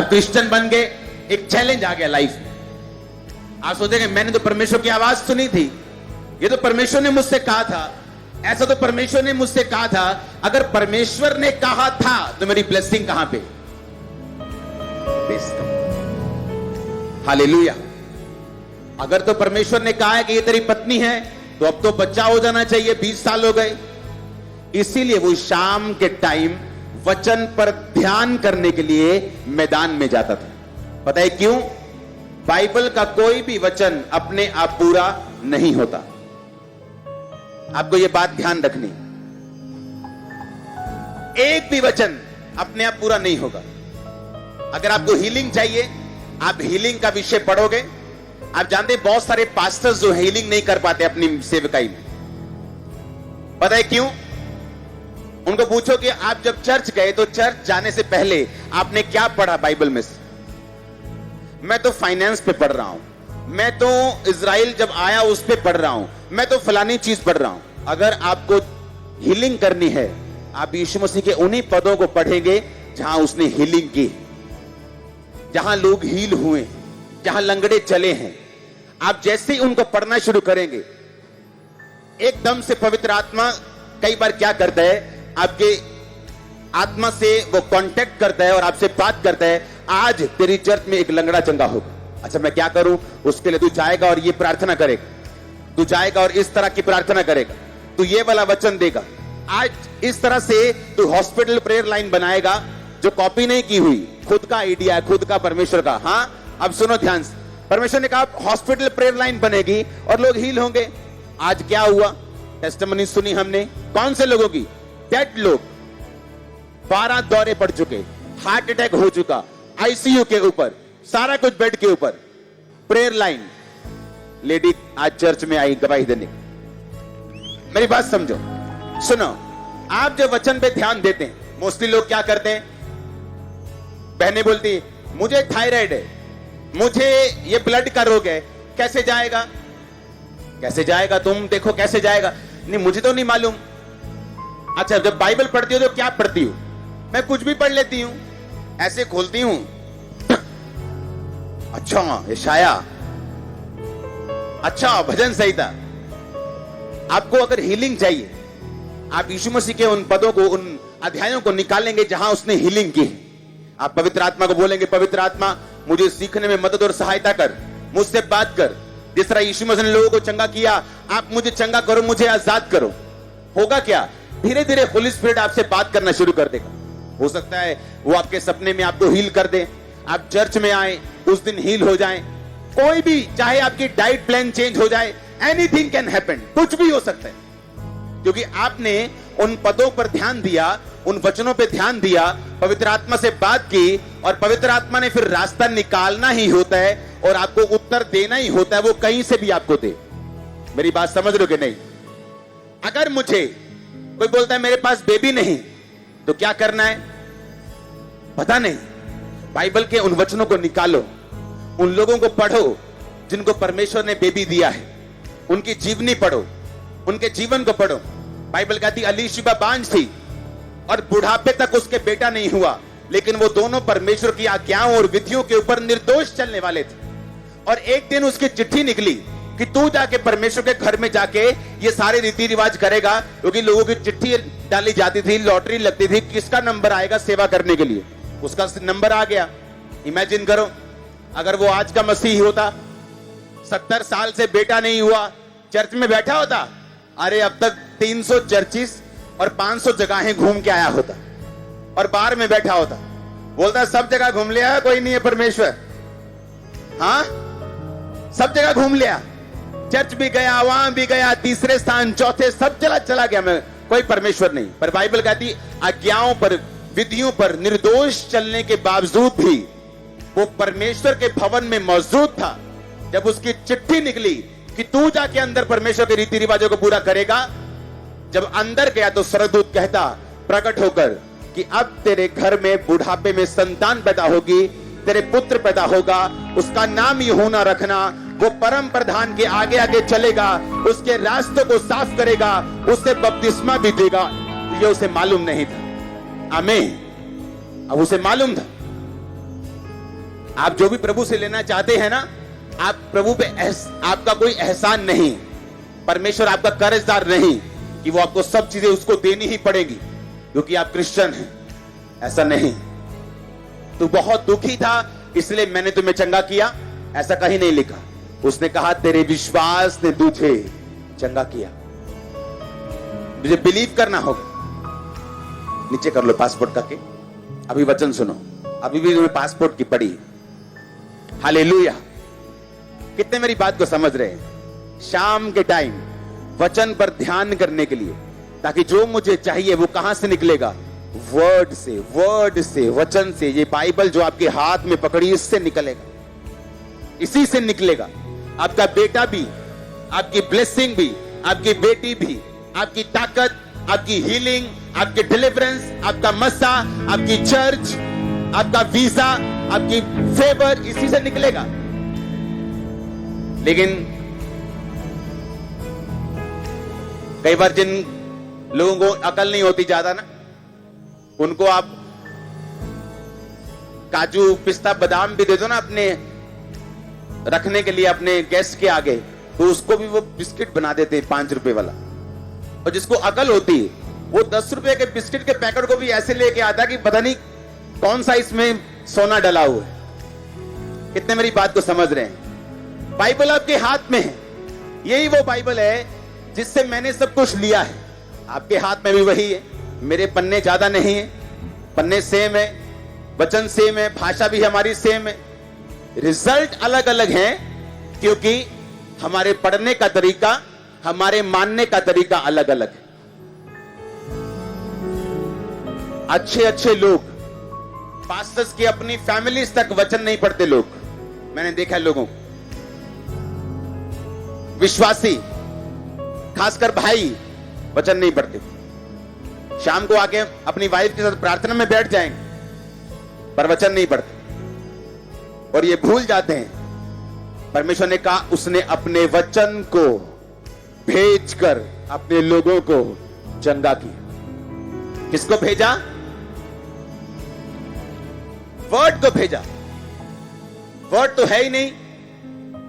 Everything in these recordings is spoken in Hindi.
आप क्रिश्चियन बन गए, एक चैलेंज आ गया लाइफ में। आप सोचेंगे मैंने तो परमेश्वर की आवाज सुनी थी, ये तो परमेश्वर ने मुझसे कहा था, ऐसा तो परमेश्वर ने मुझसे कहा था। अगर परमेश्वर ने कहा था तो मेरी ब्लेसिंग कहां पे? हालेलुया। अगर तो परमेश्वर ने कहा है कि ये तेरी पत्नी है, तो अब तो बच्चा हो जाना चाहिए, 20 साल हो गए। इसीलिए वो शाम के टाइम वचन पर ध्यान करने के लिए मैदान में जाता था। पता है क्यों? बाइबल का कोई भी वचन अपने आप पूरा नहीं होता। आपको यह बात ध्यान रखनी, एक भी वचन अपने आप पूरा नहीं होगा। अगर आपको हीलिंग चाहिए, आप हीलिंग का विषय पढ़ोगे। आप जानते हैं बहुत सारे पास्टर्स जो हीलिंग नहीं कर पाते अपनी सेवकाई में। पता है क्यों? उनको पूछो कि आप जब चर्च गए तो चर्च जाने से पहले आपने क्या पढ़ा बाइबल में से? मैं तो फाइनेंस पे पढ़ रहा हूं, मैं तो इजराइल जब आया उस पे पढ़ रहा हूं, मैं तो फलानी चीज पढ़ रहा हूं। अगर आपको हीलिंग करनी है, आप यीशु मसीह के उन्हीं पदों को पढ़ेंगे जहां उसने हीलिंग की, जहां लोग हील हुए, जहां लंगड़े चले हैं। आप जैसे ही उनको पढ़ना शुरू करेंगे, एकदम से पवित्र आत्मा कई बार क्या करता है, आपके आत्मा से वो कांटेक्ट करता है और आपसे बात करता है, आज तेरी चर्च में एक लंगड़ा चंगा होगा। अच्छा, मैं क्या करूं? उसके लिए तू जाएगा और ये प्रार्थना करेगा, तू जाएगा और इस तरह की प्रार्थना करेगा, तू ये वाला वचन देगा। आज इस तरह से तू हॉस्पिटल प्रेयर लाइन बनाएगा, जो कॉपी नहीं की हुई, खुद का आइडिया है, खुद का परमेश्वर का। हाँ, अब सुनो ध्यान से। परमेश्वर ने कहा हॉस्पिटल प्रेयर लाइन बनेगी और लोग हील होंगे। आज क्या हुआ? टेस्टिमनी सुनी हमने। कौन से लोगों की? डेड लोग, 12 दौरे पड़ चुके, हार्ट अटैक हो चुका, आईसीयू के ऊपर, सारा कुछ बेड के ऊपर, प्रेयर लाइन। लेडी आज चर्च में आई गवाही देने। मेरी बात समझो, सुनो। आप जब वचन पे ध्यान देते हैं, मोस्टली लोग क्या करते हैं? बहनें बोलती मुझे थायराइड है, मुझे ये ब्लड का रोग है। कैसे जाएगा? कैसे जाएगा? तुम देखो कैसे जाएगा। नहीं, मुझे तो नहीं मालूम। अच्छा, जब बाइबल पढ़ती हो तो क्या पढ़ती हो? मैं कुछ भी पढ़ लेती हूं, ऐसे खोलती हूं, अच्छा यशाया, अच्छा भजन संहिता। आपको अगर हीलिंग चाहिए, आप यीशु मसीह के उन पदों को, उन अध्यायों को निकालेंगे जहां उसने हीलिंग की। आप पवित्र आत्मा को बोलेंगे, पवित्र आत्मा मुझे सीखने में मदद और सहायता कर, मुझसे बात कर। जिस तरह यीशु मसीह ने लोगों को चंगा किया, आप मुझे चंगा करो, मुझे आजाद करो। होगा क्या? धीरे धीरे होली स्पिरिट आपसे बात करना शुरू कर देगा। हो सकता है वो आपके सपने में आपको हील कर दे, आप चर्च में आए, उस दिन हील हो जाए। कोई भी, चाहे आपकी डाइट प्लान चेंज हो जाए, एनीथिंग कैन हैपन, कुछ भी हो सकता है, क्योंकि आपने उन पदों पर ध्यान दिया, उन वचनों पे ध्यान दिया, पवित्र आत्मा से बात की, और पवित्र आत्मा ने फिर रास्ता निकालना ही होता है और आपको उत्तर देना ही होता है, वो कहीं से भी आपको दे। मेरी बात समझ लो कि नहीं? अगर मुझे कोई बोलता है मेरे पास बेबी नहीं, तो क्या करना है? पता नहीं। बाइबल के उन वचनों को निकालो, उन लोगों को पढ़ो जिनको परमेश्वर ने बेबी दिया है, उनकी जीवनी पढ़ो, उनके जीवन को पढ़ो। बाइबल कहती अलीशिबा बांझ थी और बुढ़ापे तक उसके बेटा नहीं हुआ, लेकिन वो दोनों परमेश्वर की आज्ञाओं और विधियों के ऊपर निर्दोष चलने वाले थे। और एक दिन उसकी चिट्ठी निकली कि तू जाके परमेश्वर के घर में जाके ये सारे रीति रिवाज करेगा, क्योंकि लोगों की चिट्ठी डाली जाती थी, लॉटरी लगती थी, किसका नंबर आएगा सेवा करने के लिए। उसका नंबर आ गया। इमेजिन करो, अगर वो आज का मसीही होता, 70 साल से बेटा नहीं हुआ, चर्च में बैठा होता, अरे अब तक 300 चर्चिस और 500 जगहें घूम के आया होता, और बार में बैठा होता, बोलता सब जगह घूम लिया, कोई नहीं है परमेश्वर। हाँ, सब जगह घूम लिया, चर्च भी गया, वहां भी गया, तीसरे स्थान, चौथे, सब चला गया, मैं कोई परमेश्वर नहीं। पर बाइबल कहती आज्ञाओं पर, विधियों पर निर्दोष चलने के बावजूद भी वो परमेश्वर के भवन में मौजूद था। जब उसकी चिट्ठी निकली कि तू जाके अंदर परमेश्वर के रीति रिवाजों को पूरा करेगा, जब अंदर गया तो स्वर्गदूत कहता प्रकट होकर कि अब तेरे घर में बुढ़ापे में संतान पैदा होगी, तेरे पुत्र पैदा होगा, उसका नाम यूहन्ना रखना, वो परम प्रधान के आगे आगे चलेगा, उसके रास्तों को साफ करेगा, उसे बपतिस्मा भी देगा। ये उसे मालूम नहीं था। आमीन। अब उसे मालूम था। आप जो भी प्रभु से लेना चाहते हैं ना, आप प्रभु पे आपका कोई एहसान नहीं, परमेश्वर आपका कर्जदार नहीं कि वो आपको सब चीजें उसको देनी ही पड़ेगी क्योंकि आप क्रिश्चियन हैं। ऐसा नहीं। तू बहुत दुखी था इसलिए मैंने तुम्हें चंगा किया, ऐसा कहीं नहीं लिखा। उसने कहा तेरे विश्वास ने तुझे चंगा किया। मुझे बिलीव करना होगा। नीचे कर लो पासपोर्ट करके, अभी वचन सुनो। अभी भी तुम्हें पासपोर्ट की पड़ी। हालेलुया। कितने मेरी बात को समझ रहे हैं? शाम के टाइम वचन पर ध्यान करने के लिए, ताकि जो मुझे चाहिए वो कहां से निकलेगा? वर्ड से, वचन से। ये बाइबल जो आपके हाथ में पकड़ी, इससे निकलेगा, इसी से निकलेगा। आपका बेटा भी, आपकी ब्लेसिंग भी, आपकी बेटी भी, आपकी ताकत, आपकी हीलिंग, आपकी डिलीवरेंस, आपका मस्सा, आपकी चर्च, आपका वीजा, आपकी फेवर, इसी से निकलेगा। लेकिन कई बार जिन लोगों को अकल नहीं होती ज्यादा ना, उनको आप काजू पिस्ता बादाम भी दे दो ना अपने रखने के लिए अपने गेस्ट के आगे, तो उसको भी वो बिस्किट बना देते 5 रुपए वाला। और जिसको अकल होती है वो 10 रुपए के बिस्किट के पैकेट को भी ऐसे लेके आता कि पता नहीं कौन सा इसमें सोना डला हुआ है। कितने मेरी बात को समझ रहे हैं? बाइबल आपके हाथ में है। यही वो बाइबल है जिससे मैंने सब कुछ लिया है। आपके हाथ में भी वही है। मेरे पन्ने ज्यादा नहीं है, पन्ने सेम है, वचन सेम है, भाषा भी हमारी सेम है। रिजल्ट अलग अलग हैं क्योंकि हमारे पढ़ने का तरीका, हमारे मानने का तरीका अलग अलग है। अच्छे लोग, पास्टर्स की अपनी फैमिलीज तक वचन नहीं पढ़ते लोग। मैंने देखा है लोगों, विश्वासी खासकर भाई वचन नहीं पढ़ते। शाम को आके अपनी वाइफ के साथ प्रार्थना में बैठ जाएंगे पर वचन नहीं पढ़ते और ये भूल जाते हैं। परमेश्वर ने कहा उसने अपने वचन को भेजकर अपने लोगों को चंगा किया। किसको भेजा? वर्ड को भेजा। वर्ड तो है ही नहीं,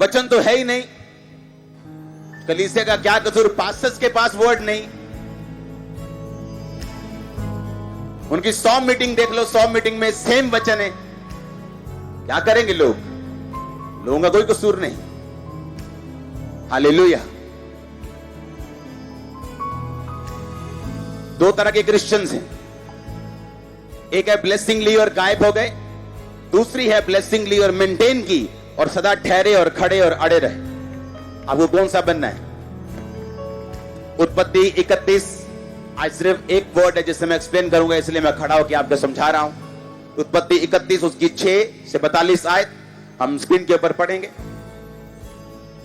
वचन तो है ही नहीं। कलीसिया का क्या कसूर? पास्टर्स के पास वर्ड नहीं। उनकी 100 मीटिंग देख लो, 100 मीटिंग में सेम वचन है। क्या करेंगे लोग? लोगों का कोई कसूर नहीं। हालेलुया। 2 तरह के क्रिश्चियंस हैं। एक है ब्लेसिंग ली और गायब हो गए, दूसरी है ब्लेसिंग ली और मेंटेन की और सदा ठहरे और खड़े और अड़े रहे। आपको कौन सा बनना है? उत्पत्ति 31, आज सिर्फ एक वर्ड है जिसे मैं एक्सप्लेन करूंगा, इसलिए मैं खड़ा होकर आपको समझा रहा हूं। उत्पत्ति 31 उसकी 6 से 42 आयत हम स्क्रीन के ऊपर पढ़ेंगे।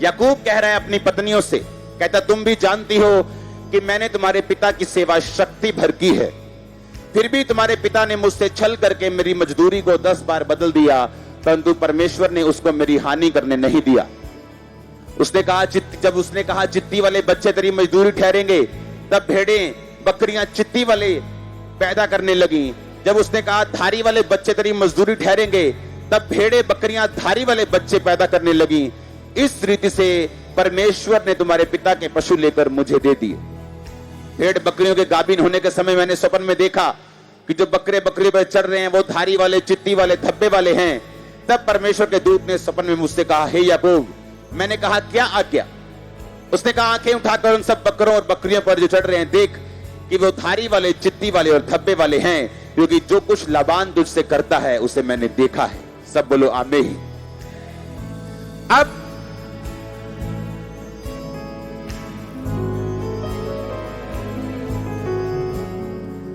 याकूब कह रहा है अपनी पत्नियों से, कहता तुम भी जानती हो कि मैंने तुम्हारे पिता की सेवा शक्ति भर की है, फिर भी तुम्हारे पिता ने मुझसे छल करके मेरी मजदूरी को 10 बार बदल दिया, परंतु परमेश्वर ने उसको मेरी हानि करने नहीं दिया। उसने कहा जब उसने कहा चित्ती वाले बच्चे तेरी मजदूरी ठहरेंगे, तब भेड़ें बकरियां चित्ती वाले पैदा करने लगी। जब उसने कहा धारी वाले बच्चे तेरी मजदूरी ठहरेंगे, तब भेड़ें बकरियां धारी वाले बच्चे पैदा करने लगी। इस रीति से परमेश्वर ने तुम्हारे पिता के पशु लेकर मुझे दे दिए। भेड़ बकरियों के गाभिन होने के समय मैंने स्वप्न में देखा कि जो बकरे बकरी पर चढ़ रहे हैं वो धारी वाले, चित्ती वाले, धब्बे वाले हैं। तब परमेश्वर के दूत ने स्वप्न में मुझसे कहा, हे याकूब। मैंने कहा क्या आज्ञा? उसने कहा आंखें उठाकर उन सब बकरों और बकरियों पर जो चढ़ रहे हैं देख कि वो धारी वाले, चित्ती वाले और धब्बे वाले हैं, क्योंकि जो कुछ लाबान तुझसे करता है उसे मैंने देखा है। सब बोलो आमीन। अब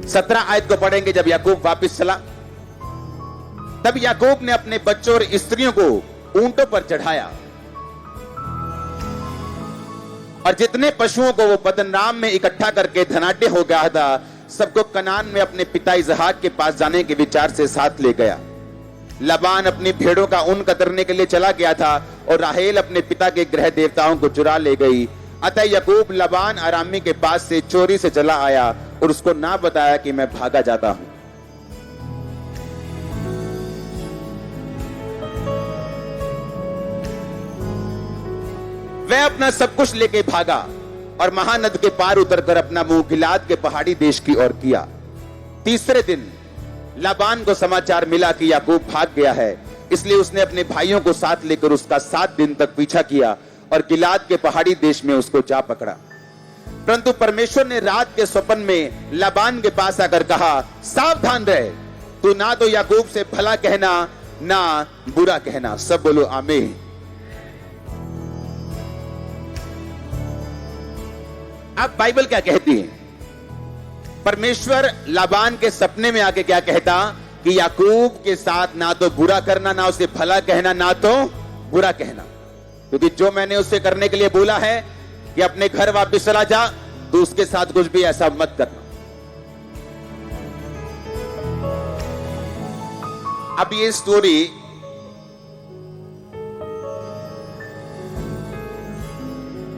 सत्रह आयत को पढ़ेंगे। जब याकूब वापस चला तब याकूब ने अपने बच्चों और स्त्रियों को ऊंटों पर चढ़ाया और जितने पशुओं को वो पद्दनराम में इकट्ठा करके धनाढ्य हो गया था, सबको कनान में अपने पिता इसहाक के पास जाने के विचार से साथ ले गया। लबान अपनी भेड़ों का ऊन कतरने के लिए चला गया था और राहेल अपने पिता के गृह देवताओं को चुरा ले गई। अतः याकूब लबान अरामी के पास से चोरी से चला आया और उसको ना बताया कि मैं भागा जाता हूं। वह अपना सब कुछ लेके भागा और महानद के पार उतरकर अपना मुंह गिलाद के पहाड़ी देश की ओर किया। तीसरे दिन लाबान को समाचार मिला कि याकूब भाग गया है, इसलिए उसने अपने भाइयों को साथ लेकर उसका 7 दिन तक पीछा किया और गिलाद के पहाड़ी देश में उसको जा पकड़ा। परंतु परमेश्वर ने रात के स्वप्न में लाबान के पास आकर कहा, सावधान रहे, तू ना तो याकूब से भला कहना ना बुरा कहना। सब बोलो आमीन। अब बाइबल क्या कहती है? परमेश्वर लाबान के सपने में आके क्या कहता कि याकूब के साथ ना तो बुरा करना, ना उसे भला कहना, ना तो बुरा कहना, क्योंकि जो मैंने उससे करने के लिए बोला है कि अपने घर वापस चला जा, तो उसके साथ कुछ भी ऐसा मत करना। अब ये स्टोरी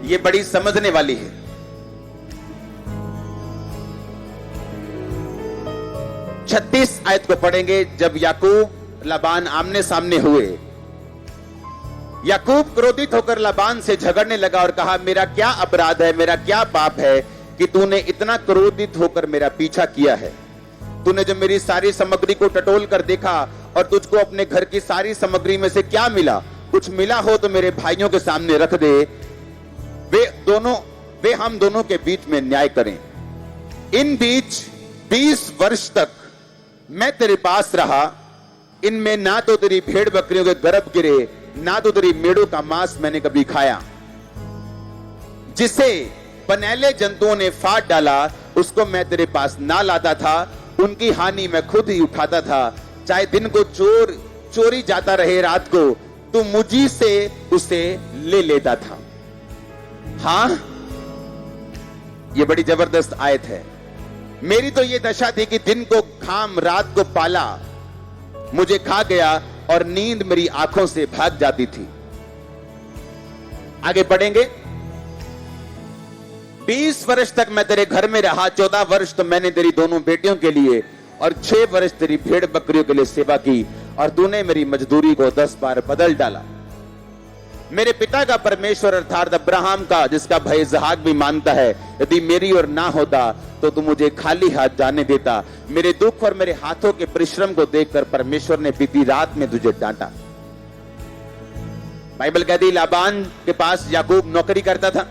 ये बड़ी समझने वाली है। छत्तीस आयत को पढ़ेंगे। जब याकूब लाबान आमने सामने हुए, याकूब क्रोधित होकर लाबान से झगड़ने लगा और कहा, मेरा क्या अपराध है, मेरा क्या पाप है कि तूने इतना क्रोधित होकर मेरा पीछा किया है? तूने जो मेरी सारी सामग्री को टटोल कर देखा और तुझको अपने घर की सारी सामग्री में से क्या मिला? कुछ मिला हो तो मेरे भाइयों के सामने रख दे, वे हम दोनों के बीच में न्याय करें। इन बीच 20 वर्ष तक मैं तेरे पास रहा, इनमें ना तो तेरी भेड़ बकरियों के गर्भ गिरे, ना तो तेरी मेढ़ों का मांस मैंने कभी खाया। जिसे पनैले जंतुओं ने फाड़ डाला, उसको मैं तेरे पास ना लाता था, उनकी हानि मैं खुद ही उठाता था। चाहे दिन को चोरी जाता रहे, रात को तू मुझी से उसे ले लेता था। हाँ, ये बड़ी जबरदस्त आयत है। मेरी तो ये दशा थी कि दिन को खाम, रात को पाला मुझे खा गया और नींद मेरी आंखों से भाग जाती थी। आगे बढ़ेंगे। 20 वर्ष तक मैं तेरे घर में रहा, 14 वर्ष तो मैंने तेरी दोनों बेटियों के लिए और 6 वर्ष तेरी भेड़ बकरियों के लिए सेवा की, और तूने मेरी मजदूरी को 10 बार बदल डाला। मेरे पिता का परमेश्वर अर्थात अब्राहम का, जिसका भाई इसहाक भी मानता है, यदि मेरी ओर ना होता तो तू मुझे खाली हाथ जाने देता। मेरे दुख और मेरे हाथों के परिश्रम को देखकर परमेश्वर ने बीती रात में तुझे डांटा। बाइबल कहती लाबान के पास याकूब नौकरी करता था।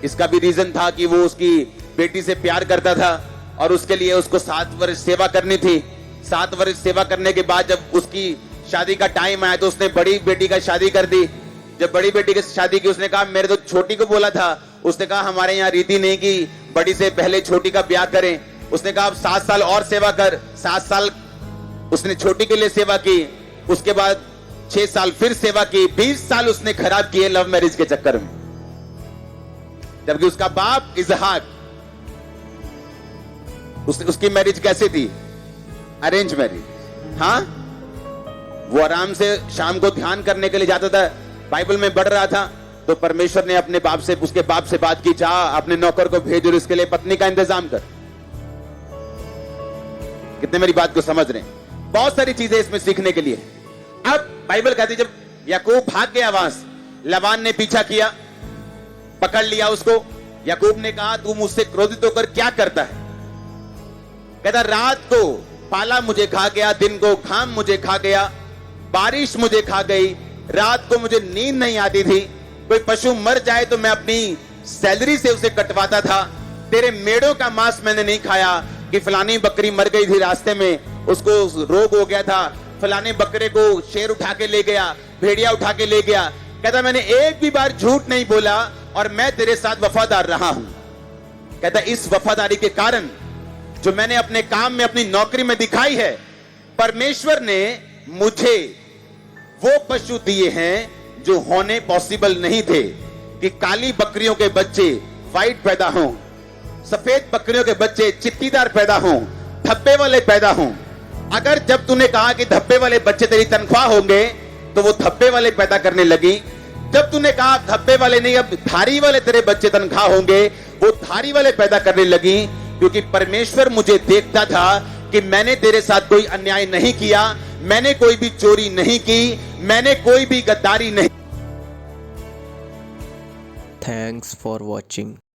इसका भी रीजन था कि वो उसकी बेटी से प्यार करता था और उसके लिए उसको 7 वर्ष सेवा करनी थी। 7 वर्ष सेवा करने के बाद जब उसकी शादी का टाइम आया तो उसने बड़ी बेटी का शादी कर दी। जब बड़ी बेटी की शादी की, उसने कहा मेरे तो छोटी को बोला था। उसने कहा हमारे यहाँ रीति नहीं कि बड़ी से पहले छोटी का ब्याह करें। उसने कहा अब 7 साल और सेवा कर। 7 साल उसने छोटी के लिए सेवा की, उसके बाद 6 साल फिर सेवा की। 20 साल उसने खराब किए लव मैरिज के चक्कर में। जबकि उसका बाप इसहाक, उसकी मैरिज कैसे थी? Arrange marriage. हाँ, वो आराम से शाम को ध्यान करने के लिए जाता था, बाइबल में बढ़ रहा था, तो परमेश्वर ने अपने बाप से, उसके बाप से बात की, जा अपने नौकर को भेज और इसके लिए पत्नी का इंतजाम कर। कितने मेरी बात को समझ रहे हैं? बहुत सारी चीजें इसमें सीखने के लिए। अब बाइबल कहती जब याकूब भाग गया वहां से, लाबान ने पीछा किया, पकड़ लिया उसको। याकूब ने कहा तू मुझसे क्रोधित होकर क्या करता है? कहता रात को पाला मुझे खा गया, दिन को घाम मुझे खा गया, बारिश मुझे खा गई, रात को मुझे नींद नहीं आती थी। कोई पशु मर जाए तो मैं अपनी सैलरी से उसे कटवाता था। तेरे मेढ़ों का मांस मैंने नहीं खाया कि फलानी बकरी मर गई थी रास्ते में, उसको रोग हो गया था, फलाने बकरे को शेर उठा के ले गया, भेड़िया उठा के ले गया। कहता मैंने एक भी बार झूठ नहीं बोला और मैं तेरे साथ वफादार रहा हूं। कहता इस वफादारी के कारण जो मैंने अपने काम में, अपनी नौकरी में दिखाई है, परमेश्वर ने मुझे वो पशु दिए हैं जो होने पॉसिबल नहीं थे कि काली बकरियों के बच्चे व्हाइट पैदा हों, सफेद बकरियों के बच्चे चित्तीदार पैदा हों, धब्बे वाले पैदा हों। अगर जब तूने कहा कि धब्बे वाले बच्चे तेरी तनख्वाह होंगे तो वो धब्बे वाले पैदा करने लगी। जब तूने कहा धब्बे वाले नहीं, अब धारी वाले तेरे बच्चे तनख्वाह होंगे, वो धारी वाले पैदा करने लगी। क्योंकि परमेश्वर मुझे देखता था कि मैंने तेरे साथ कोई अन्याय नहीं किया, मैंने कोई भी चोरी नहीं की, मैंने कोई भी गद्दारी नहीं। Thanks for watching.